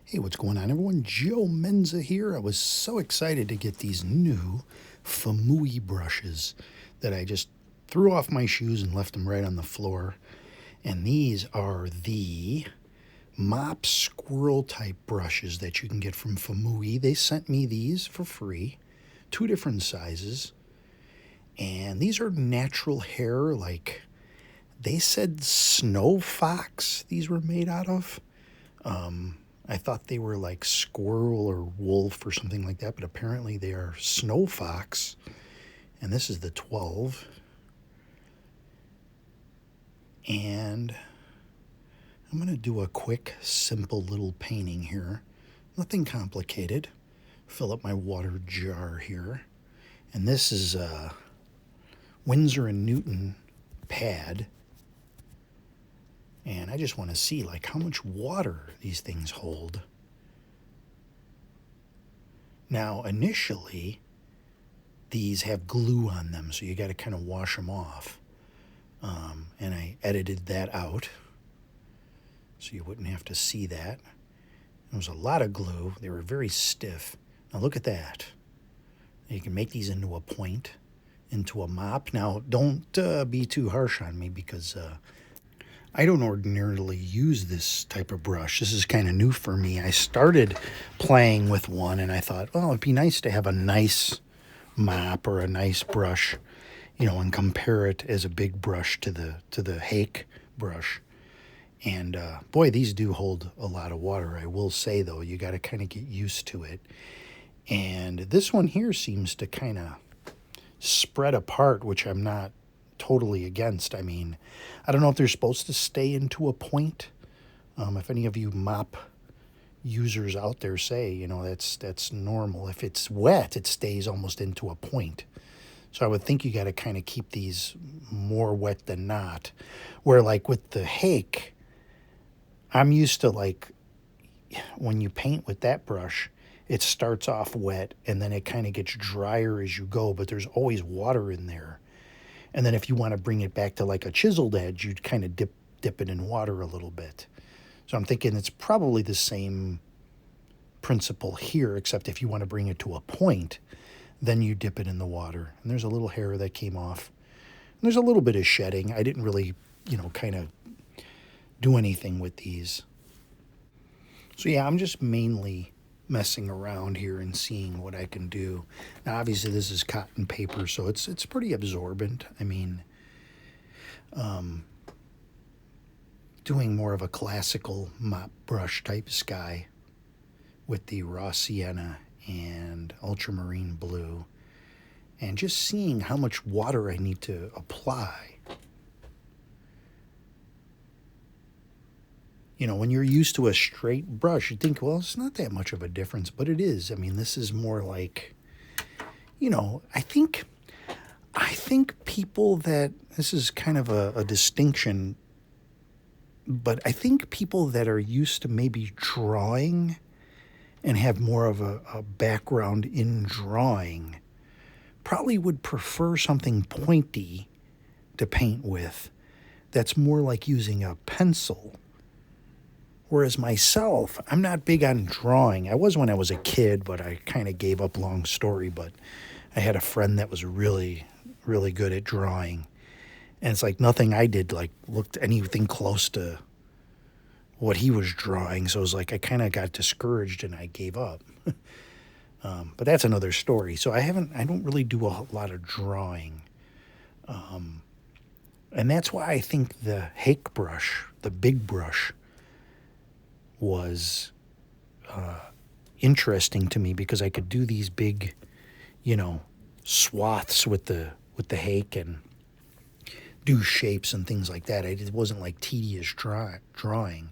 Hey, what's going on, everyone? Joe Menza here. I was so excited to get these new Fuumuui brushes that I just threw off my shoes and left them right on the floor. And these are the mop squirrel type brushes that you can get from Fuumuui. They sent me these for free, two different sizes. And these are natural hair, like they said snow fox these were made out of. I thought they were like squirrel or wolf or something like that, but apparently they are snow fox. And this is the 12. And I'm going to do a quick, simple little painting here. Nothing complicated. Fill up my water jar here. And this is a Winsor & Newton pad. And I just want to see like how much water these things hold. Now, initially, these have glue on them, so you got to kind of wash them off. And I edited that out so you wouldn't have to see that. There was a lot of glue. They were very stiff. Now look at that. You can make these into a point, into a mop. Now, don't be too harsh on me because I don't ordinarily use this type of brush. This is kind of new for me. I started playing with one and I thought, well, it'd be nice to have a nice mop or a nice brush, and compare it as a big brush to the Hake brush. And boy, these do hold a lot of water. I will say, though, you got to kind of get used to it. And this one here seems to kind of spread apart, which I'm not totally against. I mean, I don't know if they're supposed to stay into a point. If any of you mop users out there say, that's normal. If it's wet, it stays almost into a point. So I would think you got to kind of keep these more wet than not. Where like with the Hake, I'm used to like when you paint with that brush, it starts off wet and then it kind of gets drier as you go, but there's always water in there. And then if you want to bring it back to like a chiseled edge, you'd kind of dip it in water a little bit. So I'm thinking it's probably the same principle here, except if you want to bring it to a point, then you dip it in the water. And there's a little hair that came off. And there's a little bit of shedding. I didn't really, kind of do anything with these. So yeah, I'm just mainly messing around here and seeing what I can do. Now, obviously, this is cotton paper, so it's pretty absorbent. I mean, doing more of a classical mop brush type sky with the raw sienna and ultramarine blue, and just seeing how much water I need to apply. When you're used to a straight brush, you think, well, it's not that much of a difference, but it is. I mean, this is more like, I think people that, this is kind of a distinction, but I think people that are used to maybe drawing and have more of a background in drawing probably would prefer something pointy to paint with that's more like using a pencil. Whereas myself, I'm not big on drawing. I was when I was a kid, but I kind of gave up, long story. But I had a friend that was really, really good at drawing. And it's like nothing I did looked anything close to what he was drawing. So it was like I kind of got discouraged and I gave up. But that's another story. So I don't really do a lot of drawing. And that's why I think the Hake brush, the big brush, was interesting to me because I could do these big, swaths with the Hake and do shapes and things like that. It wasn't like tedious drawing.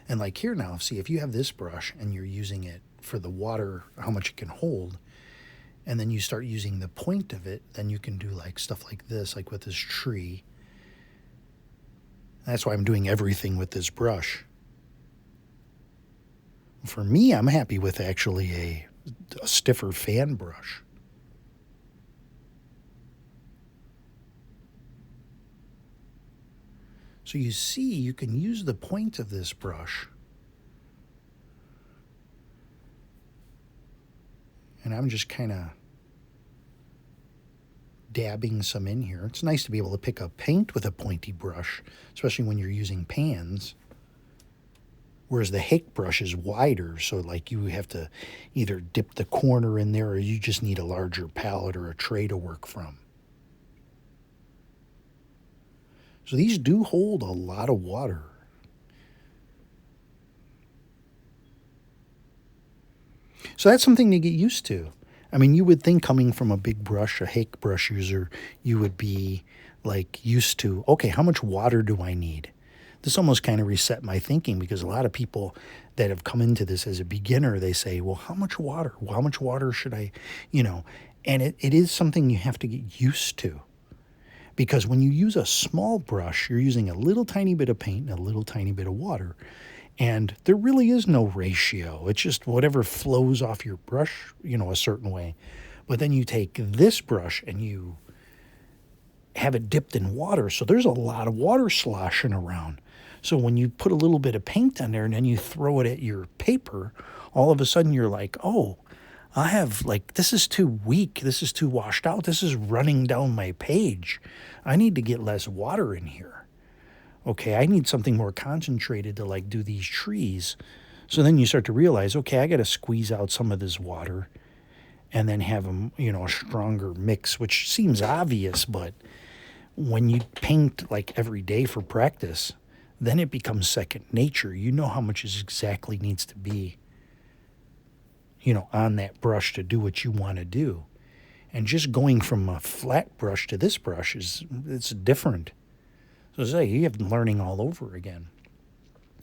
And like here now, see, if you have this brush and you're using it for the water, how much it can hold, and then you start using the point of it, then you can do like stuff like this, like with this tree. That's why I'm doing everything with this brush. For me, I'm happy with actually a stiffer fan brush. So you see, you can use the point of this brush And I'm just kind of dabbing some in here. It's nice to be able to pick up paint with a pointy brush, especially when you're using pans. Whereas the Hake brush is wider, so like you have to either dip the corner in there or you just need a larger palette or a tray to work from. So these do hold a lot of water. So that's something to get used to. I mean, you would think coming from a big brush, a Hake brush user, you would be like used to, okay, how much water do I need? This almost kind of reset my thinking, because a lot of people that have come into this as a beginner, they say, well, how much water? Well, how much water should I, and it is something you have to get used to. Because when you use a small brush, you're using a little tiny bit of paint and a little tiny bit of water. And there really is no ratio. It's just whatever flows off your brush, a certain way. But then you take this brush and you have it dipped in water. So there's a lot of water sloshing around. So when you put a little bit of paint on there and then you throw it at your paper, all of a sudden you're like, oh, I have this is too weak. This is too washed out. This is running down my page. I need to get less water in here. Okay, I need something more concentrated to do these trees. So then you start to realize, okay, I got to squeeze out some of this water and then have them, a stronger mix, which seems obvious, but when you paint every day for practice, then it becomes second nature. You know how much is exactly needs to be, on that brush to do what you want to do. And just going from a flat brush to this brush it's different. So say you have learning all over again.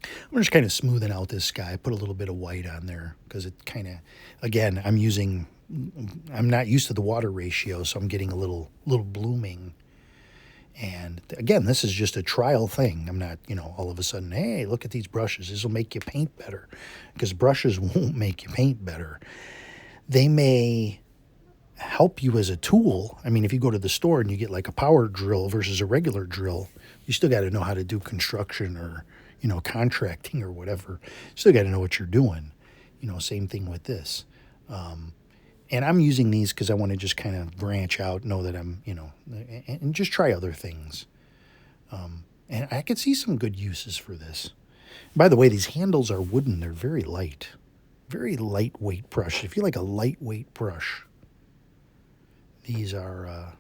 I'm just kind of smoothing out this sky. Put a little bit of white on there because it kind of, again, I'm not used to the water ratio, so I'm getting a little blooming. And again, this is just a trial thing. I'm not, all of a sudden, hey, look at these brushes. This will make you paint better, because brushes won't make you paint better. They may help you as a tool. I mean, if you go to the store and you get a power drill versus a regular drill, you still got to know how to do construction or, contracting or whatever. Still got to know what you're doing. Same thing with this. And I'm using these because I want to just kind of branch out, know that I'm, and just try other things. And I could see some good uses for this. By the way, these handles are wooden. They're very light. Very lightweight brush. If you like a lightweight brush, these are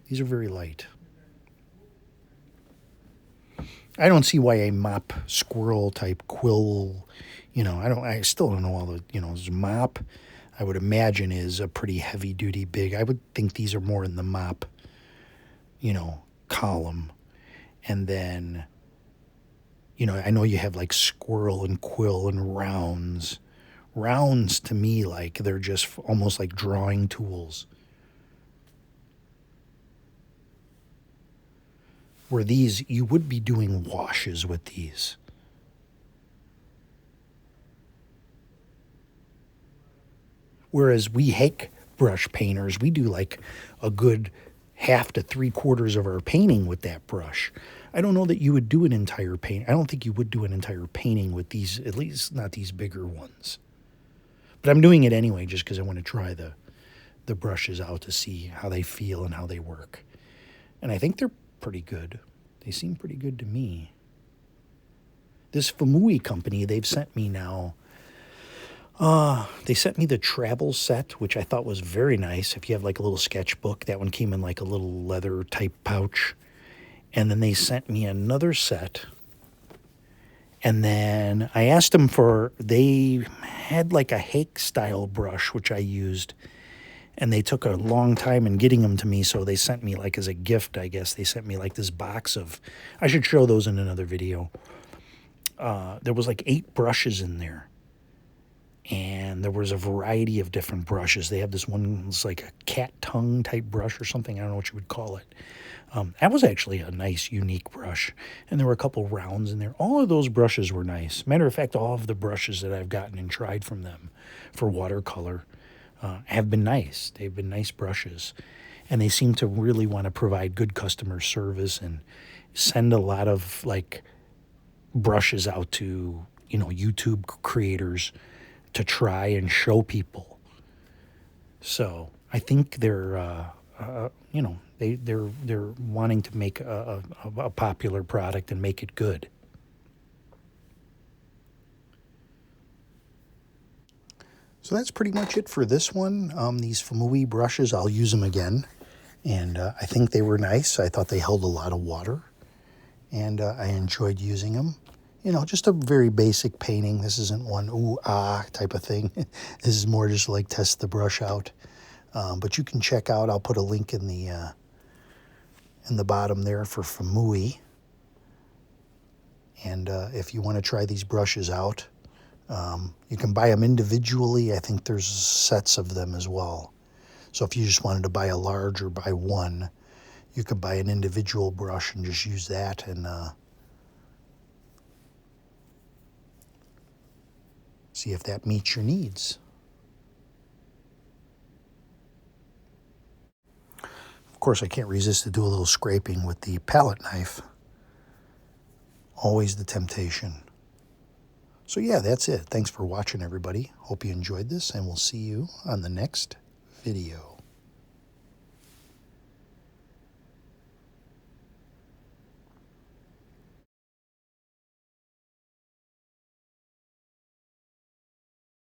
very light. I don't see why a mop squirrel type quill, I still don't know all the, this mop, I would imagine is a pretty heavy duty big. I would think these are more in the mop, column. And then, I know you have squirrel and quill and rounds. Rounds to me, they're just almost like drawing tools. Where these, you would be doing washes with these. Whereas we Hake brush painters, we do a good half to 3/4 of our painting with that brush. I don't know that you would do an entire paint. I don't think you would do an entire painting with these, at least not these bigger ones. But I'm doing it anyway just because I want to try the brushes out to see how they feel and how they work. And I think they're pretty good. They seem pretty good to me. This Fuumuui company, they've sent me now, they sent me the travel set, which I thought was very nice. If you have a little sketchbook, that one came in a little leather type pouch. And then they sent me another set. And then I asked them they had a Hake style brush, which I used. And they took a long time in getting them to me, so they sent me as a gift, I guess. They sent me this box of, I should show those in another video. There was 8 brushes in there. And there was a variety of different brushes. They have this one, it's a cat tongue type brush or something. I don't know what you would call it. That was actually a nice, unique brush. And there were a couple rounds in there. All of those brushes were nice. Matter of fact, all of the brushes that I've gotten and tried from them for watercolor have been nice. They've been nice brushes. And they seem to really want to provide good customer service and send a lot of brushes out to, YouTube creators to try and show people. So I think they're, you know, they're wanting to make a popular product and make it good. So that's pretty much it for this one. These Fuumuui brushes, I'll use them again. And I think they were nice. I thought they held a lot of water. And I enjoyed using them. You know, just a very basic painting. This isn't one ooh, ah type of thing. This is more just like test the brush out. But you can check out, I'll put a link in the bottom there for Fuumuui. And if you want to try these brushes out, you can buy them individually. I think there's sets of them as well. So if you just wanted to buy a large or buy one, you could buy an individual brush and just use that and see if that meets your needs. Of course, I can't resist to do a little scraping with the palette knife. Always the temptation. So yeah, that's it. Thanks for watching, everybody. Hope you enjoyed this, and we'll see you on the next video.